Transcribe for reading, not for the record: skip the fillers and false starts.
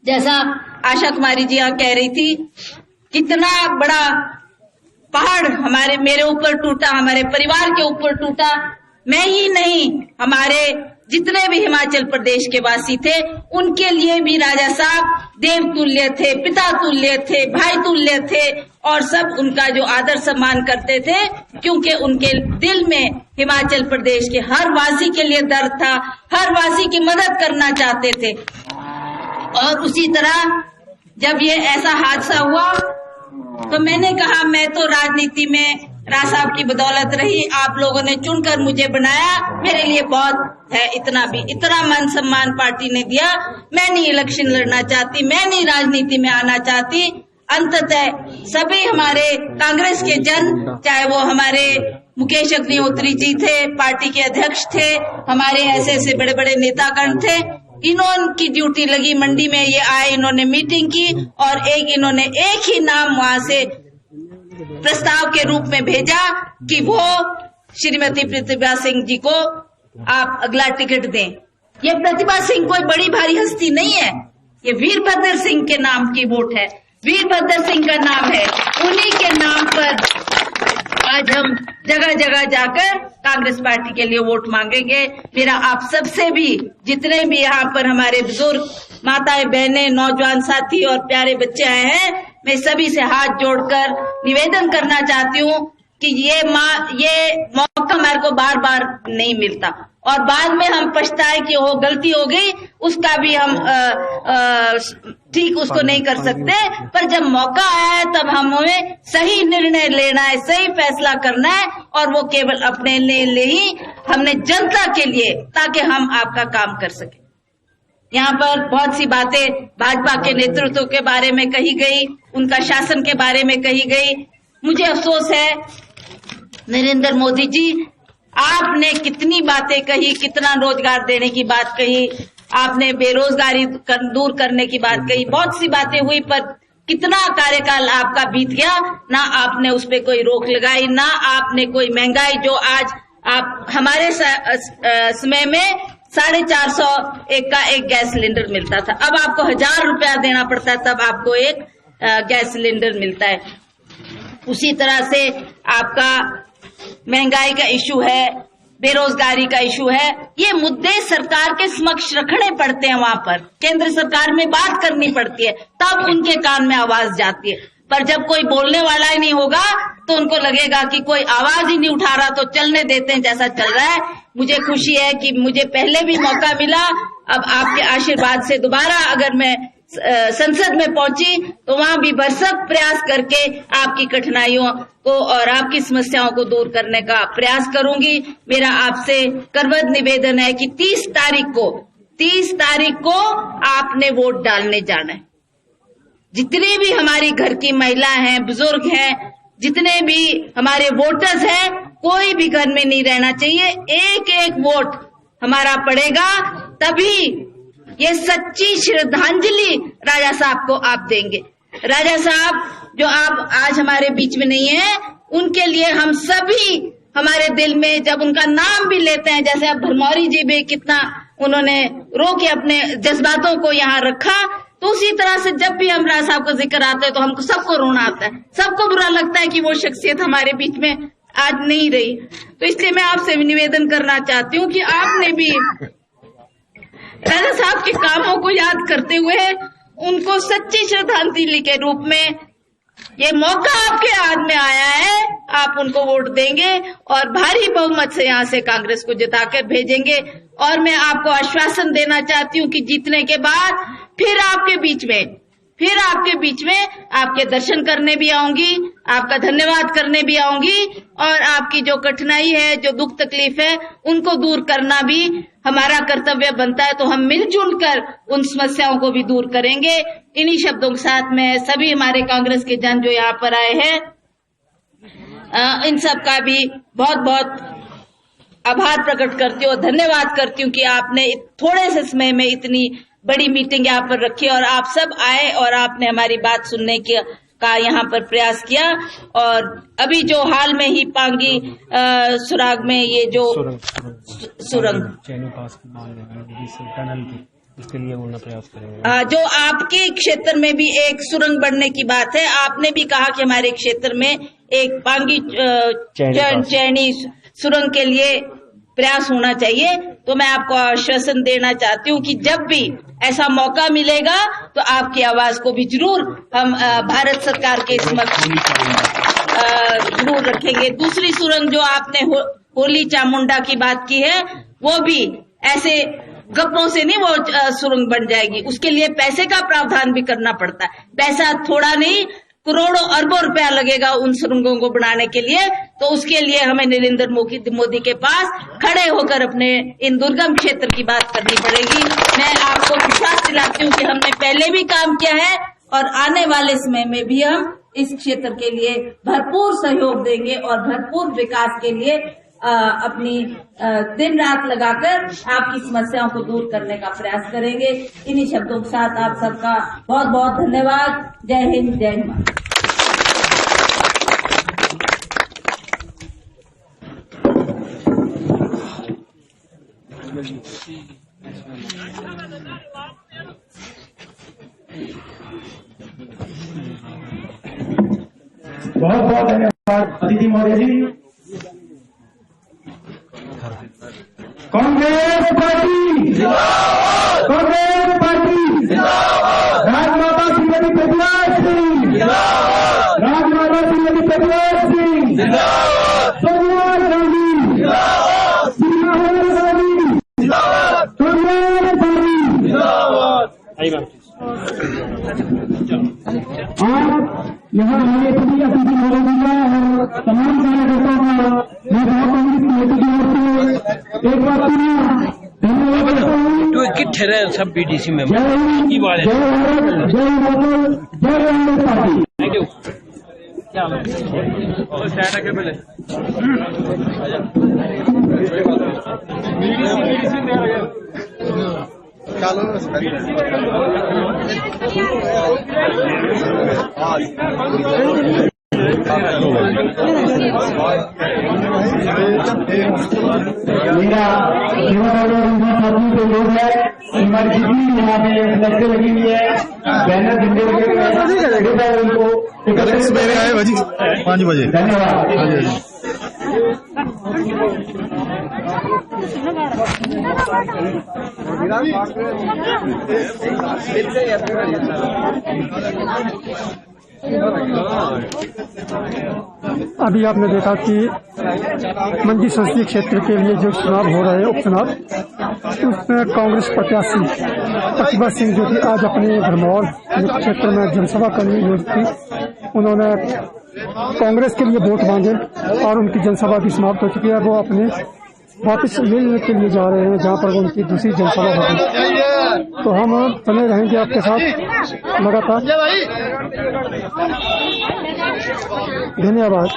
जैसा आशा कुमारी जी यहाँ कह रही थी, कितना बड़ा पहाड़ मेरे ऊपर टूटा, हमारे परिवार के ऊपर टूटा। मैं ही नहीं, हमारे जितने भी हिमाचल प्रदेश के वासी थे, उनके लिए भी राजा साहब देव तुल्य थे, पिता तुल्य थे, भाई तुल्य थे, और सब उनका जो आदर सम्मान करते थे, क्योंकि उनके दिल में हिमाचल प्रदेश के हर वासी के लिए दर्द था, हर वासी की मदद करना चाहते थे। और उसी तरह जब ये ऐसा हादसा हुआ तो मैंने कहा, मैं तो राजनीति में राज साहब की बदौलत रही, आप लोगों ने चुनकर मुझे बनाया, मेरे लिए बहुत है, इतना मान सम्मान पार्टी ने दिया। मैं नहीं इलेक्शन लड़ना चाहती, मैं नहीं राजनीति में आना चाहती। अंततः सभी हमारे कांग्रेस के जन, चाहे वो हमारे मुकेश अग्निहोत्री जी थे, पार्टी के अध्यक्ष थे, हमारे ऐसे बड़े बड़े नेतागण थे, इन्होंने ड्यूटी लगी, मंडी में ये आए, इन्होंने मीटिंग की और इन्होंने एक ही नाम वहां से प्रस्ताव के रूप में भेजा कि वो श्रीमती प्रतिभा सिंह जी को आप अगला टिकट दें। ये प्रतिभा सिंह कोई बड़ी भारी हस्ती नहीं है, ये वीरभद्र सिंह के नाम की वोट है, वीरभद्र सिंह का नाम है, उन्हीं के नाम पर आज हम जगह जगह जाकर कांग्रेस पार्टी के लिए वोट मांगेंगे। मेरा आप सबसे भी, जितने भी यहाँ पर हमारे बुजुर्ग माताएं, बहनें, नौजवान साथी और प्यारे बच्चे आए हैं, मैं सभी से हाथ जोड़कर निवेदन करना चाहती हूँ कि ये मौका हमारे को बार बार नहीं मिलता और बाद में हम पछताए कि वो गलती हो गई, उसका भी हम ठीक उसको नहीं कर सकते। पर जब मौका आया है तब हमें सही निर्णय लेना है, सही फैसला करना है, और वो केवल अपने लिए ही, हमने जनता के लिए, ताकि हम आपका काम कर सके। यहाँ पर बहुत सी बातें भाजपा के नेतृत्व के बारे में कही गई, उनका शासन के बारे में कही गई। मुझे अफसोस है नरेंद्र मोदी जी, आपने कितनी बातें कही, कितना रोजगार देने की बात कही, आपने बेरोजगारी दूर करने की बात कही, बहुत सी बातें हुई, पर कितना कार्यकाल आपका बीत गया, ना आपने उस पर कोई रोक लगाई, ना आपने कोई महंगाई, जो आज आप हमारे समय में 450 का एक गैस सिलेंडर मिलता था, अब आपको 1000 रुपया देना पड़ता है, तब आपको एक गैस सिलेंडर मिलता है। उसी तरह से आपका महंगाई का इशू है, बेरोजगारी का इशू है, ये मुद्दे सरकार के समक्ष रखने पड़ते हैं, वहां पर केंद्र सरकार में बात करनी पड़ती है, तब उनके कान में आवाज जाती है। पर जब कोई बोलने वाला ही नहीं होगा तो उनको लगेगा कि कोई आवाज ही नहीं उठा रहा, तो चलने देते हैं जैसा चल रहा है। मुझे खुशी है कि मुझे पहले भी मौका मिला, अब आपके आशीर्वाद से दोबारा अगर मैं संसद में पहुंची तो वहां भी भरसक प्रयास करके आपकी कठिनाइयों को और आपकी समस्याओं को दूर करने का प्रयास करूंगी। मेरा आपसे करबद्ध निवेदन है कि 30 तारीख को आपने वोट डालने जाना है। जितनी भी हमारी घर की महिला हैं, बुजुर्ग हैं, जितने भी हमारे वोटर्स हैं, कोई भी घर में नहीं रहना चाहिए। एक एक वोट हमारा पड़ेगा, तभी ये सच्ची श्रद्धांजलि राजा साहब को आप देंगे। राजा साहब जो आप आज हमारे बीच में नहीं है, उनके लिए हम सभी हमारे दिल में जब उनका नाम भी लेते हैं, जैसे अब भरमौरी जी भी कितना उन्होंने रो के अपने जज्बातों को यहाँ रखा, तो उसी तरह से जब भी हम राजा साहब का जिक्र आता है तो हमको सबको रोना आता है, सबको बुरा लगता है कि वो शख्सियत हमारे बीच में आज नहीं रही। तो इसलिए मैं आपसे निवेदन करना चाहती हूँ कि आपने भी राजा साहब के कामों को याद करते हुए उनको सच्ची श्रद्धांजलि के रूप में, ये मौका आपके हाथ में आया है, आप उनको वोट देंगे और भारी बहुमत से यहाँ से कांग्रेस को जिताकर भेजेंगे। और मैं आपको आश्वासन देना चाहती हूँ कि जीतने के बाद फिर आपके बीच में आपके दर्शन करने भी आऊंगी, आपका धन्यवाद करने भी आऊंगी, और आपकी जो कठिनाई है, जो दुख तकलीफ है, उनको दूर करना भी हमारा कर्तव्य बनता है। तो हम मिलजुल कर उन समस्याओं को भी दूर करेंगे। इन्हीं शब्दों के साथ में सभी हमारे कांग्रेस के जन जो यहाँ पर आए हैं, इन सब का भी बहुत बहुत आभार प्रकट करती हूँ, धन्यवाद करती हूँ कि आपने थोड़े से समय में इतनी बड़ी मीटिंग यहाँ पर रखी और आप सब आए और आपने हमारी बात सुनने का यहाँ पर प्रयास किया। और अभी जो हाल में ही पांगी सुराग में ये जो सुरंग इसके लिए वो प्रयास करेंगे। जो आपके क्षेत्र में भी एक सुरंग बनने की बात है, आपने भी कहा कि हमारे क्षेत्र में एक पांगी चैनी सुरंग के लिए प्रयास होना चाहिए। तो मैं आपको आश्वासन देना चाहती हूँ कि जब भी ऐसा मौका मिलेगा तो आपकी आवाज को भी जरूर हम भारत सरकार के समक्ष जरूर रखेंगे। दूसरी सुरंग जो आपने होली चामुंडा की बात की है, वो भी ऐसे गप्पों से नहीं वो सुरंग बन जाएगी। उसके लिए पैसे का प्रावधान भी करना पड़ता है। पैसा थोड़ा नहीं, करोड़ों अरबों रुपया लगेगा उन सुरंगों को बनाने के लिए। तो उसके लिए हमें नरेंद्र मोदी के पास खड़े होकर अपने इन दुर्गम क्षेत्र की बात करनी पड़ेगी। मैं आपको विश्वास दिलाती हूँ कि हमने पहले भी काम किया है और आने वाले समय में भी हम इस क्षेत्र के लिए भरपूर सहयोग देंगे और भरपूर विकास के लिए अपनी दिन रात लगाकर आपकी समस्याओं को दूर करने का प्रयास करेंगे। इन्हीं शब्दों के साथ आप सबका बहुत बहुत धन्यवाद। जय हिंद, जय हिंद। बहुत बहुत धन्यवाद अतिथि महोदय जी। कांग्रेस पार्टी, कांग्रेस पार्टी, राजमाता श्रीमती प्रतिभा सिंह, राजमाता श्रीमती प्रतिभा सिंह, सोनिया गांधी, राहुल गांधी, कांग्रेस पार्टी। और यहाँ हमारे सभी अतिथि महोदय और तमाम कार्यकर्ताओं का मैं बहुत कमेटी की ओर से एक बार धन्यवाद करता हूँ। ठहरे सब बीडीसी में जय भारत, जय भारत, जय कांग्रेस पार्टी। Thank you. मेरा साथी जो लोग है, हमारी जितनी यहाँ पे लड़के लगी हुई है, बैनर झंडे लगे हुए उनको सवेरे आए भाजी 5 बजे। धन्यवाद। अभी आपने देखा कि मंडी संसदीय क्षेत्र के लिए जो चुनाव हो रहे हैं, उपचुनाव, उसमें कांग्रेस प्रत्याशी प्रतिभा सिंह जो कि आज अपने भरमौर क्षेत्र में जनसभा करनी हुई थी, उन्होंने कांग्रेस के लिए वोट मांगे और उनकी जनसभा भी समाप्त हो चुकी है। वो अपने वापस मिलने के लिए जा रहे हैं जहां पर उनकी दूसरी जनसभा होगी। तो हम बने रहेंगे आपके साथ लगातार। धन्यवाद।